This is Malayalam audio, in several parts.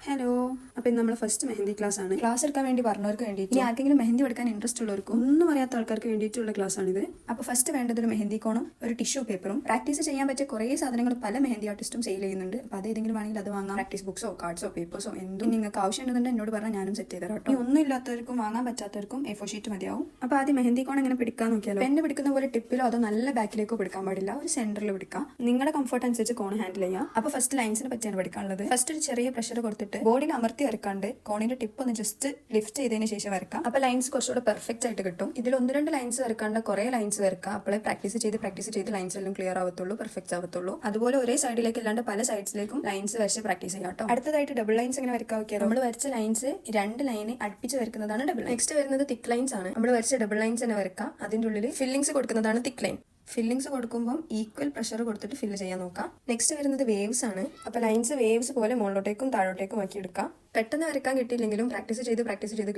ഹലോ. അപ്പോൾ ഇന്ന് നമ്മൾ ഫസ്റ്റ് മെഹന്തി ക്ലാസ് ആണ്. ക്ലാസ് എടുക്കാൻ വേണ്ടി പറഞ്ഞവർക്ക് വേണ്ടിയിട്ട് ഇനി ആർക്കെങ്കിലും മെഹന്തി എടുക്കാൻ ഇൻട്രസ്റ്റ് ഉള്ളവർക്കും ഒന്നും അറിയാത്ത ആൾക്കാർക്ക് വേണ്ടിയിട്ടുള്ള ക്ലാസ് ആണിത്. അപ്പോൾ ഫസ്റ്റ് വേണ്ടത് ഒരു മെഹന്തി കോണും ഒരു ടിഷ്യൂ പേപ്പറും പ്രാക്ടീസ് ചെയ്യാൻ പറ്റിയ കുറേ സാധനങ്ങൾ പല മെഹന്തി ആർട്ടിസ്റ്റും സെയിൽ ചെയ്യുന്നുണ്ട്. അപ്പോൾ അത് ഏതെങ്കിലും വേണമെങ്കിൽ അത് വാങ്ങാം. പ്രാക്ടീസ് ബുക്സോ കാർഡ്സോ പേപ്പേഴ്സോ എന്തും നിങ്ങൾക്ക് ആവശ്യമുണ്ടെന്നുണ്ട് എന്നോട് പറഞ്ഞാൽ ഞാനും സെറ്റ് ചെയ്ത് തരാം കേട്ടോ. ഒന്നും ഇല്ലാത്തവർക്കും വാങ്ങാൻ പറ്റാത്തവർക്കും A4 ഷീറ്റ് മതിയാവും. അപ്പോൾ ആദ്യം മെഹന്തി കോൺ എങ്ങനെ പിടിക്കാൻ നോക്കിയാലോ. പെണ്ണ് പിടിക്കുന്ന പോലെ ടിപ്പിലോ അതോ നല്ല ബാക്കിലേക്കോ പിടിക്കാൻ പാടില്ല, ഒരു സെന്ററിൽ പിടിക്കാം. നിങ്ങളുടെ കംഫർട്ട് അനുസരിച്ച് കോൺ ഹാൻഡിൽ ചെയ്യാം. അപ്പോൾ ഫസ്റ്റ് ലൈൻസിനെ പറ്റിയാണ് പഠിക്കാനുള്ളത്. ഫസ്റ്റ് ഒരു ചെറിയ പ്രഷർ കൊടുത്തിട്ട് ബോഡിയിൽ അമർത്തി വരക്കാണ്ട് കോണിന്റെ ടിപ്പ് ഒന്ന് ജസ്റ്റ് ലിഫ്റ്റ് ചെയ്തതിന് ശേഷം വരക്കാം. അപ്പോൾ ലൈൻസ് കുറച്ചുകൂടെ പെർഫെക്റ്റ് ആയിട്ട് കിട്ടും. ഇതിൽ 1-2 ലൈൻസ് വരക്കാണ്ട് കുറേ ലൈൻസ് വരക്കാം. അപ്പോഴേ പ്രാക്ടീസ് ചെയ്ത് ലൈൻസ് എല്ലാം ക്ലിയർ ആവത്തുള്ളൂ, പെർഫെക്റ്റ് ആവത്തുള്ളൂ. അതുപോലെ ഒരേ സൈഡിലേക്ക് അല്ലാണ്ട് പല സൈഡ്സിലേക്കും ലൈൻസ് വരച്ച് പ്രാക്ടീസ് ചെയ്യാം കേട്ടോ. അടുത്തതായിട്ട് ഡബിൾ ലൈൻസ് എങ്ങനെ വരക്കാൻ നോക്കിയാൽ നമ്മൾ വരച്ച ലൈൻസ് 2 ലൈന് അടുപ്പിച്ച് വരക്കുന്നതാണ് ഡബിൾ. നെക്സ്റ്റ് വരുന്നത് തിക്ക് ലൈൻസ് ആണ്. നമ്മൾ വരച്ച ഡബിൾ ലൈൻസ് തന്നെ വരക്കാം. അതിൻ്റെ ഉള്ളിൽ ഫില്ലിങ്സ് കൊടുക്കുന്നതാണ് തിക്ക് ലൈൻ. ഫില്ലിങ്സ് കൊടുക്കുമ്പോൾ ഈക്വൽ പ്രഷർ കൊടുത്തിട്ട് ഫില്ല് ചെയ്യാൻ നോക്കാം. നെക്സ്റ്റ് വരുന്നത് വേവ്സ് ആണ്. അപ്പോൾ ലൈൻസ് വേവ്സ് പോലെ മുകളിലോട്ടേക്കും താഴോട്ടേക്കും ആക്കി എടുക്കാം. പെട്ടെന്ന് വരക്കാൻ കിട്ടിയില്ലെങ്കിലും പ്രാക്ടീസ് ചെയ്ത്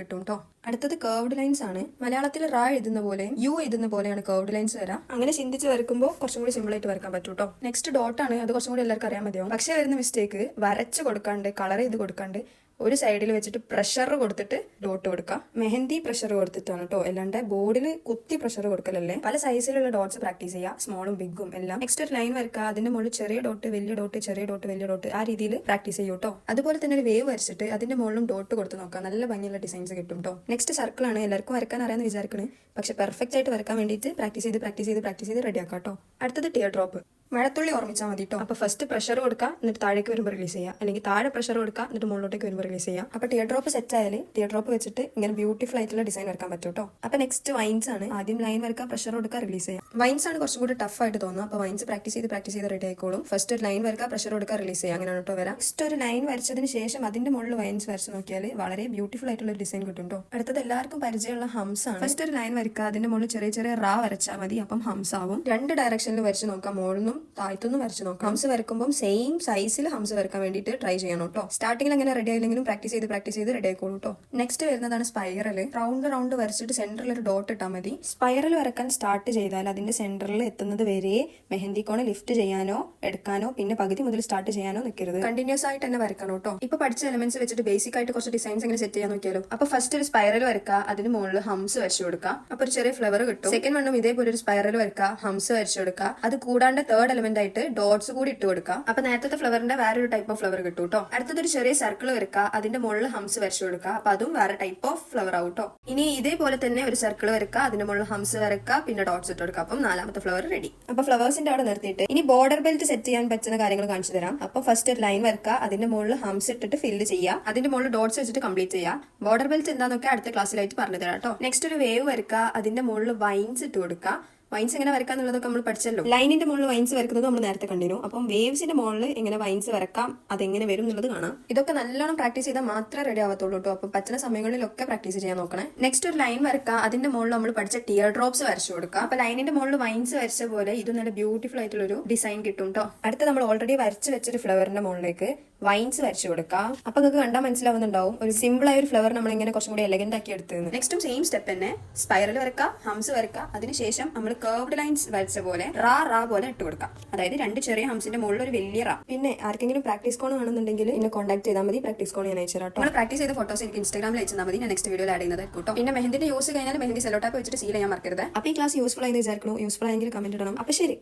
കിട്ടും കേട്ടോ. അടുത്തത് കർവ്ഡ് ലൈൻസ് ആണ്. മലയാളത്തിൽ റാ എഴുതുന്ന പോലെ യു എഴുതുന്ന പോലെയാണ് കർവ്ഡ് ലൈൻസ് വരാം. അങ്ങനെ ചിന്തിച്ച് വരക്കുമ്പോൾ കുറച്ചും കൂടി സിമ്പിൾ ആയിട്ട് വരക്കാൻ പറ്റും കേട്ടോ. നെക്സ്റ്റ് ഡോട്ട് ആണ്. അത് കുറച്ചും കൂടി എല്ലാവർക്കും അറിയാൻ മതിയാവും. പക്ഷേ വരുന്ന മിസ്റ്റേക്ക് വരച്ച് കൊടുക്കാണ്ട് കളർ ചെയ്ത് കൊടുക്കാണ്ട് ഒരു സൈഡിൽ വെച്ചിട്ട് പ്രഷർ കൊടുത്തിട്ട് ഡോട്ട് കൊടുക്കാം. മെഹന്തി പ്രഷർ കൊടുത്തിട്ടാണ് കേട്ടോ, അല്ലാണ്ട് ബോർഡിൽ കുത്തി പ്രഷർ കൊടുക്കലല്ലേ. പല സൈസിലുള്ള ഡോട്ട്സ് പ്രാക്ടീസ് ചെയ്യാം, സ്മോളും ബിഗും എല്ലാം. നെക്സ്റ്റ് ഒരു ലൈൻ വരക്കുക. അതിന്റെ മുകളിൽ ചെറിയ ഡോട്ട് വലിയ ഡോട്ട് ചെറിയ ഡോട്ട് വലിയ ഡോട്ട് ആ രീതിയിൽ പ്രാക്ടീസ് ചെയ്യും കേട്ടോ. അതുപോലെ തന്നെ ഒരു വേവ് വരച്ചിട്ട് അതിന്റെ മുകളിലും ഡോട്ട് കൊടുത്ത് നോക്കാം. നല്ല ഭംഗിയുള്ള ഡിസൈൻസ് കിട്ടും കേട്ടോ. നെക്സ്റ്റ് സർക്കിൾ ആണ്. എല്ലാവർക്കും വരക്കാൻ അറിയാമെന്ന് വിചാരിക്കണേ, പക്ഷെ പെർഫെക്റ്റ് ആയിട്ട് വരക്കാൻ വേണ്ടിയിട്ട് പ്രാക്ടീസ് ചെയ്ത് റെഡി ആക്കാം കേട്ടോ. അടുത്തത് ടിയർ ഡ്രോപ്പ്. മഴത്തുള്ളി ഓർമ്മിച്ചാൽ മതി കേട്ടോ. അപ്പോൾ ഫസ്റ്റ് പ്രഷർ കൊടുക്കുക, എന്നിട്ട് താഴേക്ക് വരുമ്പോൾ റിലീസ് ചെയ്യാം. അല്ലെങ്കിൽ താഴെ പ്രഷർ കൊടുക്കുക, എന്നിട്ട് മുകളിലോട്ടേക്ക് വരുമ്പോൾ റിലീസ് ചെയ്യാം. അപ്പോൾ ടിയർ ഡ്രോപ്പ് സെറ്റ് ആയാൽ ടിയർ ഡ്രോപ്പ് വെച്ചിട്ട് ഇങ്ങനെ ബ്യൂട്ടിഫുൾ ആയിട്ടുള്ള ഡിസൈൻ വരക്കാൻ പറ്റും കേട്ടോ. അപ്പോൾ നെക്സ്റ്റ് വൈൻസ് ആണ്. ആദ്യം ലൈൻ വരക്കുക, പ്രഷർ കൊടുക്കുക, റിലീസ് ചെയ്യാം. വൈൻസ് ആണ് കുറച്ചും കൂടി ടഫ് ആയിട്ട് തോന്നുക. അപ്പോൾ വൈൻസ് പ്രാക്ടീസ് ചെയ്ത് റെഡി ആയിക്കോളും. ഫസ്റ്റ് ഒരു ലൈൻ വരക്കുക, പ്രഷർ കൊടുക്കുക, റിലീസ് ചെയ്യാം. അങ്ങനെയാണ് കേട്ടോ വരാം. നെക്സ്റ്റ് ഒരു ലൈൻ വരച്ചതിന് ശേഷം അതിന്റെ മുകളിൽ വൈൻസ് വരച്ച് നോക്കിയാൽ വളരെ ബ്യൂട്ടിഫുൾ ആയിട്ടുള്ള ഡിസൈൻ കിട്ടും കേട്ടോ. അടുത്തത് എല്ലാവർക്കും പരിചയമുള്ള ഹംസ് ആണ്. ഫസ്റ്റ് ഒരു ലൈൻ വരക്കുക, അതിന്റെ മുകളിൽ ചെറിയ റാ വരച്ചാൽ മതി. അപ്പം ഹംസ് ആവും. 2 ഡയറക്ഷനിൽ വരച്ച് നോക്കാം, മുകളിലും താഴ്ത്തുനിന്നും വരച്ച് നോക്കാം. ഹംസ് വരക്കുമ്പോൾ സെയിം സൈസിൽ ഹംസ് വരക്കാൻ വേണ്ടിയിട്ട് ട്രൈ ചെയ്യണം കേട്ടോ. സ്റ്റാർട്ടിംഗിൽ അങ്ങനെ റെഡി ആയില്ലെങ്കിലും പ്രാക്ടീസ് ചെയ്ത് റെഡി ആയിക്കോളൂ കേട്ടോ. നെക്സ്റ്റ് വരുന്നതാണ് സ്പൈറൽ. റൗണ്ട് വരച്ചിട്ട് സെന്ററിൽ ഒരു ഡോട്ട് ഇട്ടാൽ മതി. സ്പൈറൽ വരക്കാൻ സ്റ്റാർട്ട് ചെയ്താൽ അതിന്റെ സെന്ററിൽ എത്തുന്നത് വരെ മെഹന്തി കോൺ ലിഫ്റ്റ് ചെയ്യാനോ എടുക്കാനോ പിന്നെ പകുതി മുതൽ സ്റ്റാർട്ട് ചെയ്യാനോ നിൽക്കരുത്. കണ്ടിന്യൂസ് ആയിട്ട് തന്നെ വരക്കണം കേട്ടോ. ഇപ്പൊ പഠിച്ച എലമെന്റ്സ് വെച്ചിട്ട് ബേസിക് ആയിട്ട് കുറച്ച് ഡിസൈൻസ് എങ്ങനെ സെറ്റ് ചെയ്യാൻ നോക്കിയാലോ. അപ്പൊ ഫസ്റ്റ് ഒരു സ്പൈറൽ വരക്കുക, അതിന് മുകളിൽ ഹംസ് വരച്ചു കൊടുക്കുക. അപ്പൊ ഒരു ചെറിയ ഫ്ലവർ കിട്ടും. സെക്കൻഡ് വണ്ണും ഇതേപോലെ ഒരു സ്പൈറൽ വരക്കുക, ഹംസ് വരച്ചു കൊടുക്കുക. അത് കൂടാണ്ട് തേർഡ് എലമെന്റ് ആയിട്ട് ഡോട്ട്സ് കൂടി ഇട്ട് കൊടുക്കുക. അപ്പൊ നേരത്തെ ഫ്ലവറിന്റെ വേറൊരു ടൈപ്പ് ഓഫ് ഫ്ലവർ കിട്ടും കേട്ടോ. അടുത്തൊരു ചെറിയ സർക്കിൾ വരക്കുക, അതിന്റെ മുകളിൽ ഹംസ് വരച്ചു കൊടുക്കുക. അപ്പൊ അതും വേറെ ടൈപ്പ് ഓഫ് ഫ്ലവർ ആവും കേട്ടോ. ഇനി ഇതേപോലെ തന്നെ ഒരു സർക്കിൾ വരക്കുക, അതിന്റെ മുകളിൽ ഹംസ് വരക്കുക, പിന്നെ ഡോട്ട്സ് ഇട്ട് കൊടുക്കുക. അപ്പം 4ാമത്തെ ഫ്ലവർ റെഡി. അപ്പൊ ഫ്ലവേഴ്സിന്റെ അവിടെ നിർത്തിയിട്ട് ഇനി ബോർഡർ ബെൽറ്റ് സെറ്റ് ചെയ്യാൻ പറ്റുന്ന കാര്യങ്ങൾ കാണിച്ചു തരാം. അപ്പൊ ഫസ്റ്റ് ഒരു ലൈൻ വരക്കുക, അതിന്റെ മുകളിൽ ഹംസ് ഇട്ടിട്ട് ഫില്ല് ചെയ്യുക. അതിന്റെ മുകളിൽ ഡോട്ട്സ് വെച്ചിട്ട് കംപ്ലീറ്റ് ചെയ്യുക. ബോർഡർ ബെൽറ്റ് എന്താന്നൊക്കെ അടുത്ത ക്ലാസ്സിലായിട്ട് പറഞ്ഞു തരാം കേട്ടോ. നെക്സ്റ്റ് ഒരു വേവ് വരക്കുക, അതിന്റെ മുകളിൽ വൈൻസ് ഇട്ട് കൊടുക്കുക. വൈൻസ് എങ്ങനെ വരക്കാന്നുള്ളതൊക്കെ നമ്മൾ പഠിച്ചല്ലോ. ലൈനിന്റെ മുകളിൽ വൈൻസ് വരക്കുന്നത് നമ്മൾ നേരത്തെ കണ്ടിരുന്നു. അപ്പം വേവ്സിന്റെ മുകളിൽ എങ്ങനെ വൈൻസ് വരക്കാം, അതെങ്ങനെ വരും എന്നുള്ളത് കാണാം. ഇതൊക്കെ നല്ലോണം പ്രാക്ടീസ് ചെയ്താൽ മാത്രമേ റെഡി ആവത്തുള്ളൂ കേട്ടോ. അപ്പം പറ്റുന്ന സമയങ്ങളിലൊക്കെ പ്രാക്ടീസ് ചെയ്യാൻ നോക്കണേ. നെക്സ്റ്റ് ഒരു ലൈൻ വരക്കുക, അതിന്റെ മുകളിൽ നമ്മൾ പഠിച്ച ടിയർ ഡ്രോപ്സ് വരച്ചു കൊടുക്കുക. അപ്പൊ ലൈനിന്റെ മുകളിൽ വൈൻസ് വരച്ച പോലെ ഇത് നല്ല ബ്യൂട്ടിഫുൾ ആയിട്ടുള്ള ഒരു ഡിസൈൻ കിട്ടും കേട്ടോ. അടുത്ത നമ്മൾ ഓൾറെഡി വരച്ച് വെച്ചൊരു ഫ്ലവറിന്റെ മുകളിലേക്ക് വൈൻസ് വരച്ചു കൊടുക്കാം. അപ്പൊ നിങ്ങൾക്ക് കണ്ടാൽ മനസ്സിലാവുന്നുണ്ടാവും ഒരു സിമ്പിൾ ആയ ഒരു ഫ്ലവർ നമ്മൾ ഇങ്ങനെ കുറച്ചും കൂടി എലഗന്റ് ആക്കി എടുത്തത്. നെക്സ്റ്റും സെയിം സ്റ്റെപ്പ് തന്നെ സ്പൈറൽ വരക്കുക, ഹംസ് വരക്കുക. അതിനുശേഷം നമ്മൾ കർവ്ഡ് ലൈൻസ് വരച്ച പോലെ റാ പോലെ ഇട്ട് കൊടുക്കാം. അതായത് 2 ചെറിയ ഹംസിന്റെ മുകളിൽ ഒരു വലിയ റാ. പിന്നെ ആർക്കെങ്കിലും പ്രാക്ടീസ് കോൺ ആണെന്നുണ്ടെങ്കിൽ എന്നെ കോൺടാക്ട് ചെയ്താൽ മതി. പ്രാക്ടീസ് കോൺ ഞാൻ അയച്ചു തരാം. നമ്മൾ പ്രാക്ടീസ് ചെയ്ത ഫോട്ടോസ് എനിക്ക് ഇൻസ്റ്റാഗ്രാമിൽ അയച്ചാൽ മതി. ഞാൻ നെക്സ്റ്റ് വീഡിയോയിൽ ആഡ് ചെയ്യുന്നത് കേട്ടോ. പിന്നെ മെഹന്തിന്റെ യൂസ് കഴിഞ്ഞാൽ മെഹന്തി സെല്ലോ ടാപ്പ് വെച്ചിട്ട് സീൽ ചെയ്യാൻ മറക്കരുത്. അപ്പോൾ ഈ ക്ലാസ് യൂസ്ഫുൾ ആയി വിചാരിക്കുന്നു. യൂസ്ഫുൾ ആയെങ്കിൽ കമന്റ് ഇടണം. അപ്പൊ ശരി.